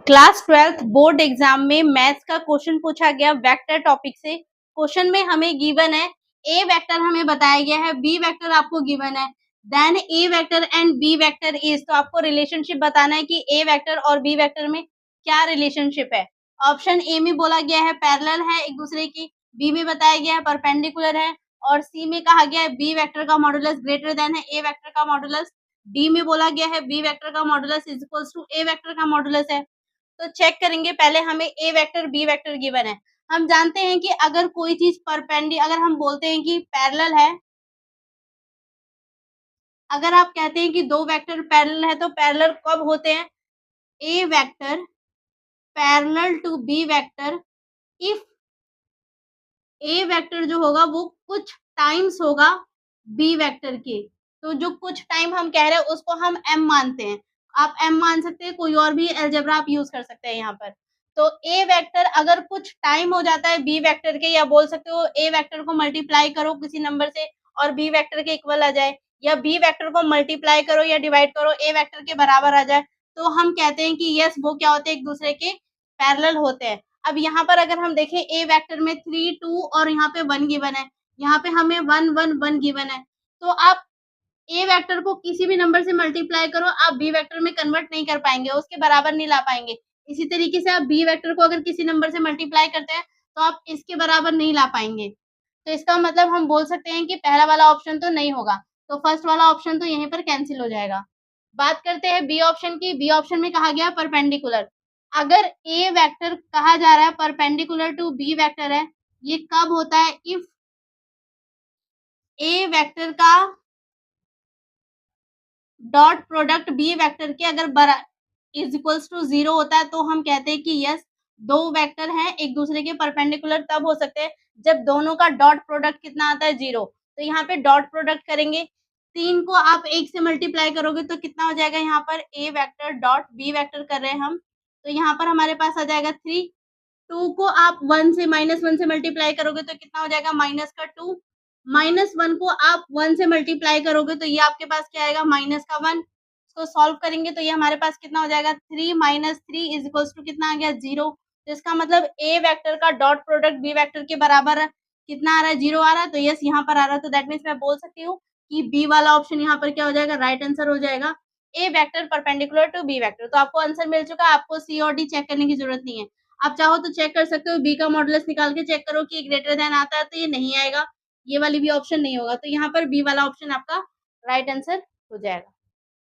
Class 12th board exam में maths का question पूछा गया वेक्टर टॉपिक से। क्वेश्चन में हमें गिवन है ए वेक्टर हमें बताया गया है, बी वेक्टर आपको गिवन है, then A vector and B vector is, तो आपको रिलेशनशिप बताना है कि ए वेक्टर और बी वेक्टर में क्या रिलेशनशिप है। ऑप्शन ए में बोला गया है पैरेलल है एक दूसरे की, बी में बताया गया है परपेंडिकुलर है, और सी में कहा गया है बी वेक्टर का मॉडुलस ग्रेटर देन है ए वेक्टर का मॉडुलस, डी में बोला गया है बी वेक्टर का modulus is equals to A vector का मॉडुलस है। तो चेक करेंगे, पहले हमें A vector B vector given है। हम जानते हैं कि अगर कोई चीज अगर हम बोलते हैं कि पैरेलल है, अगर आप कहते हैं कि दो वेक्टर पैरेलल है तो पैरेलल कब होते हैं? A vector parallel to B vector if A vector जो होगा वो कुछ टाइम्स होगा बी वेक्टर के। तो जो कुछ टाइम हम कह रहे हैं उसको हम m मानते हैं। आप m मान सकते हैं, कोई और भी अलजेब्रा आप यूज कर सकते हैं यहाँ पर। तो ए वेक्टर अगर कुछ टाइम हो जाता है बी वेक्टर के, या बोल सकते हो ए वेक्टर को मल्टीप्लाई करो किसी नंबर से और बी वेक्टर के इक्वल आ जाए, या बी वेक्टर को मल्टीप्लाई करो या डिवाइड करो ए वेक्टर के बराबर आ जाए, तो हम कहते हैं कि यस वो क्या होते हैं, एक दूसरे के पैरेलल होते हैं। अब यहाँ पर अगर हम देखें ए वेक्टर में 3 2 और यहाँ पे 1 गिवन है, यहाँ पे हमें 1 1 1 गिवन है, तो आप ए वेक्टर को किसी भी नंबर से मल्टीप्लाई करो, आप बी वेक्टर में कन्वर्ट नहीं कर पाएंगे, उसके बराबर नहीं ला पाएंगे। इसी तरीके से आप बी वेक्टर को अगर किसी नंबर से मल्टीप्लाई करते हैं तो आप इसके बराबर नहीं ला पाएंगे। तो इसका मतलब हम बोल सकते हैं कि पहला वाला ऑप्शन तो नहीं होगा, तो फर्स्ट वाला ऑप्शन तो यहीं पर कैंसिल हो जाएगा। बात करते हैं बी ऑप्शन की। बी ऑप्शन में कहा गया परपेंडिकुलर। अगर ए वेक्टर कहा जा रहा है परपेंडिकुलर टू बी वेक्टर है, ये कब होता है? इफ ए वेक्टर का डॉट प्रोडक्ट बी वेक्टर के अगर इज इक्वल्स टू 0 होता है, तो हम कहते हैं कि यस दो वेक्टर हैं एक दूसरे के परपेंडिकुलर तब हो सकते हैं जब दोनों का डॉट प्रोडक्ट कितना आता है? 0। तो यहाँ पे डॉट प्रोडक्ट करेंगे, 3 को आप 1 से मल्टीप्लाई करोगे तो कितना हो जाएगा? यहाँ पर ए वेक्टर डॉट बी वेक्टर कर रहे हैं हम, तो यहाँ पर हमारे पास आ जाएगा 3। 2 को आप 1 से -1 से मल्टीप्लाई करोगे तो कितना हो जाएगा? माइनस का 2। -1 को आप 1 से मल्टीप्लाई करोगे तो ये आपके पास क्या आएगा? माइनस का 1। इसको सॉल्व करेंगे तो ये हमारे पास कितना हो जाएगा? 3 - 3 इज इक्वल्स टू कितना आ गया? 0। तो इसका मतलब ए वेक्टर का डॉट प्रोडक्ट बी वेक्टर के बराबर कितना आ रहा है? 0 आ रहा है। तो यस यहाँ पर आ रहा है, तो दैट मीन्स मैं बोल सकती हूँ कि बी वाला ऑप्शन यहाँ पर क्या हो जाएगा? राइट आंसर हो जाएगा। A vector perpendicular to B vector. तो आपको आंसर मिल चुका है, आपको सी और डी चेक करने की जरूरत नहीं है। आप चाहो तो चेक कर सकते हो, बी का मॉडुलस निकाल के चेक करो कि ग्रेटर देन आता है तो ये नहीं आएगा, ये वाली भी ऑप्शन नहीं होगा, तो यहाँ पर बी वाला ऑप्शन आपका राइट आंसर हो जाएगा।